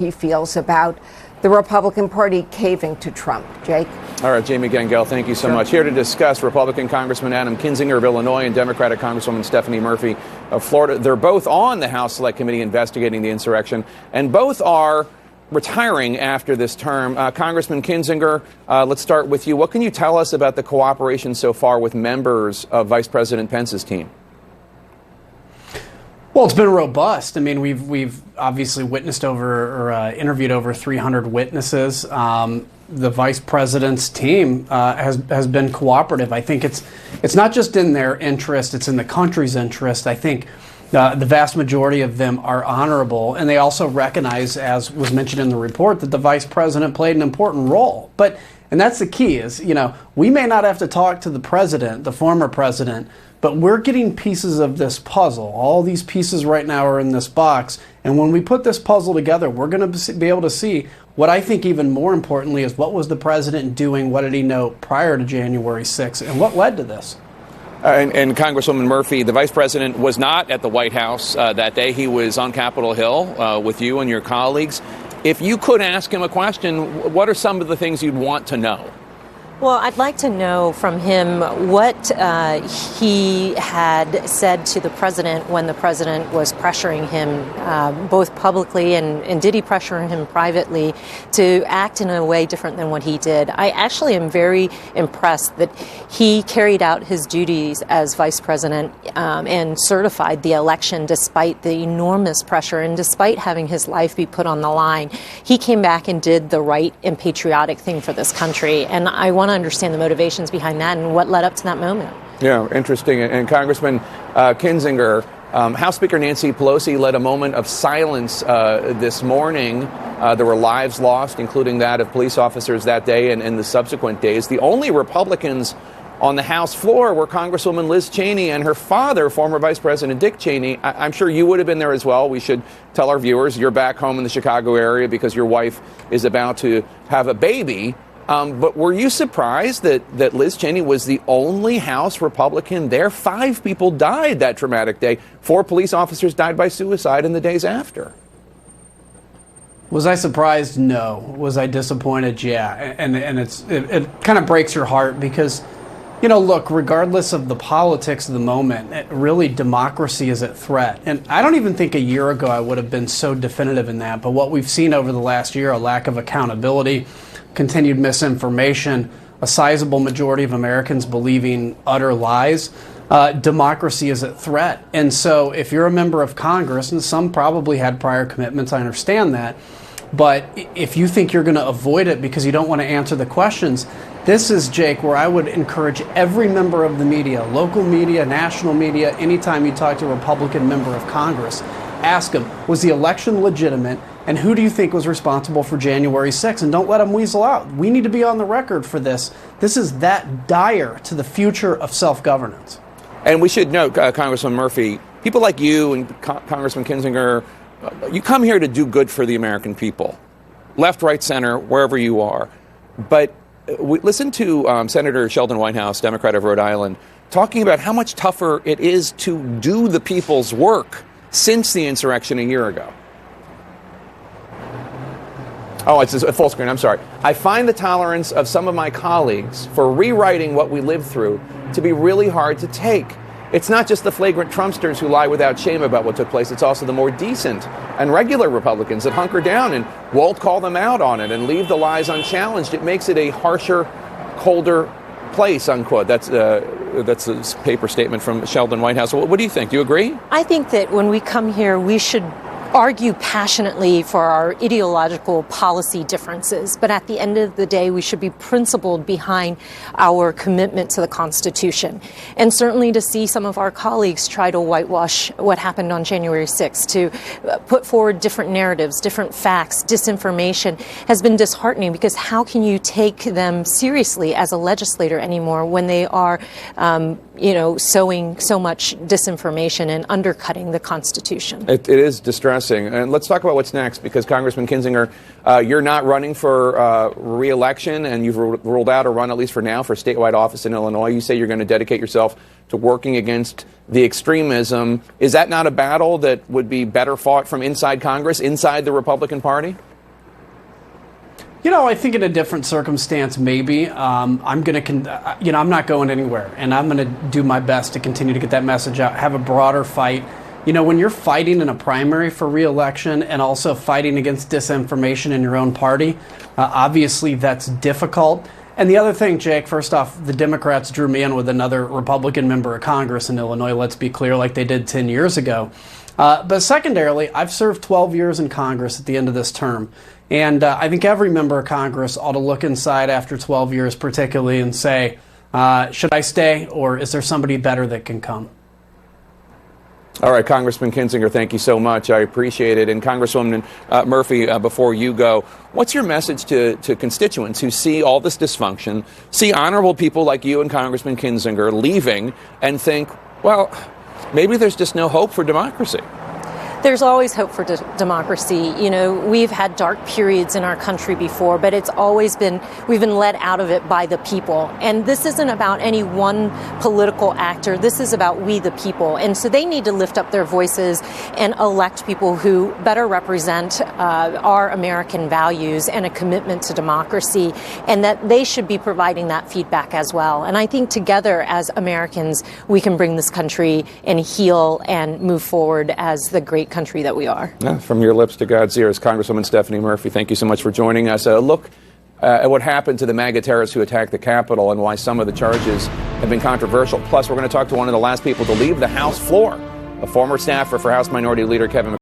he feels about the Republican Party caving to Trump. Jake? All right, Jamie Gangel, thank you so much. Here to discuss Republican Congressman Adam Kinzinger of Illinois and Democratic Congresswoman Stephanie Murphy of Florida. They're both on the House Select Committee investigating the insurrection, and both are retiring after this term. Congressman Kinzinger, let's start with you. What can you tell us about the cooperation so far with members of Vice President Pence's team? Well, it's been robust. I mean, we've obviously witnessed interviewed over 300 witnesses. The vice president's team has been cooperative. I think it's not just in their interest; it's in the country's interest. I think the vast majority of them are honorable, and they also recognize, as was mentioned in the report, that the vice president played an important role. And that's the key: is we may not have to talk to the president, the former president, but we're getting pieces of this puzzle. All these pieces right now are in this box. And when we put this puzzle together, we're going to be able to see what I think even more importantly is what was the president doing, what did he know prior to January 6th, and what led to this? And Congresswoman Murphy, the vice president was not at the White House that day. He was on Capitol Hill with you and your colleagues. If you could ask him a question, what are some of the things you'd want to know? Well, I'd like to know from him what he had said to the president when the president was pressuring him, both publicly and did he pressure him privately to act in a way different than what he did. I actually am very impressed that he carried out his duties as vice president and certified the election despite the enormous pressure and despite having his life be put on the line. He came back and did the right and patriotic thing for this country. And I want to understand the motivations behind that and what led up to that moment. Yeah, interesting. And Congressman Kinzinger, House Speaker Nancy Pelosi led a moment of silence this morning. There were lives lost, including that of police officers that day and in the subsequent days. The only Republicans on the House floor were Congresswoman Liz Cheney and her father, former Vice President Dick Cheney. I'm sure you would have been there as well. We should tell our viewers you're back home in the Chicago area because your wife is about to have a baby. But were you surprised that Liz Cheney was the only House Republican there? 5 people died that traumatic day. 4 police officers died by suicide in the days after. Was I surprised? No. Was I disappointed? Yeah. And it kind of breaks your heart because, look, regardless of the politics of the moment, really democracy is at threat. And I don't even think a year ago I would have been so definitive in that. But what we've seen over the last year, a lack of accountability, continued misinformation, a sizable majority of Americans believing utter lies, democracy is at threat. And so if you're a member of Congress, and some probably had prior commitments, I understand that, but if you think you're going to avoid it because you don't want to answer the questions, this is, Jake, where I would encourage every member of the media, local media, national media, anytime you talk to a Republican member of Congress, ask them, was the election legitimate? And who do you think was responsible for January 6th? And don't let them weasel out. We need to be on the record for this. This is that dire to the future of self-governance. And we should note, Congressman Murphy, people like you and Congressman Kinzinger, you come here to do good for the American people. Left, right, center, wherever you are. But listen to Senator Sheldon Whitehouse, Democrat of Rhode Island, talking about how much tougher it is to do the people's work since the insurrection a year ago. Oh, it's a full screen. I'm sorry. I find the tolerance of some of my colleagues for rewriting what we lived through to be really hard to take. It's not just the flagrant Trumpsters who lie without shame about what took place. It's also the more decent and regular Republicans that hunker down and won't call them out on it and leave the lies unchallenged. It makes it a harsher, colder place, unquote. That's a paper statement from Sheldon Whitehouse. What do you think? Do you agree? I think that when we come here, we should argue passionately for our ideological policy differences, but at the end of the day, we should be principled behind our commitment to the Constitution. And certainly to see some of our colleagues try to whitewash what happened on January 6th, to put forward different narratives, different facts, disinformation, has been disheartening, because how can you take them seriously as a legislator anymore when they are, sowing so much disinformation and undercutting the Constitution? It is distressing. And let's talk about what's next, because Congressman Kinzinger, you're not running for re-election, and you've ruled out a run, at least for now, for statewide office in Illinois. You say you're going to dedicate yourself to working against the extremism. Is that not a battle that would be better fought from inside Congress, inside the Republican Party? I think in a different circumstance, maybe. I'm not going anywhere, and I'm going to do my best to continue to get that message out, have a broader fight. When you're fighting in a primary for re-election and also fighting against disinformation in your own party, obviously that's difficult. And the other thing, Jake, first off, the Democrats drew me in with another Republican member of Congress in Illinois, let's be clear, like they did 10 years ago. But secondarily, I've served 12 years in Congress at the end of this term. And I think every member of Congress ought to look inside after 12 years particularly and say, should I stay, or is there somebody better that can come? All right, Congressman Kinzinger, thank you so much. I appreciate it. And Congresswoman Murphy, before you go, what's your message to constituents who see all this dysfunction, see honorable people like you and Congressman Kinzinger leaving and think, well, maybe there's just no hope for democracy? There's always hope for democracy. We've had dark periods in our country before, but we've been led out of it by the people. And this isn't about any one political actor. This is about we the people. And so they need to lift up their voices and elect people who better represent our American values and a commitment to democracy, and that they should be providing that feedback as well. And I think together as Americans, we can bring this country and heal and move forward as the great country that we are. Yeah, from your lips to God's ears, Congresswoman Stephanie Murphy, thank you so much for joining us. Look at what happened to the MAGA terrorists who attacked the Capitol and why some of the charges have been controversial. Plus, we're going to talk to one of the last people to leave the House floor, a former staffer for House Minority Leader Kevin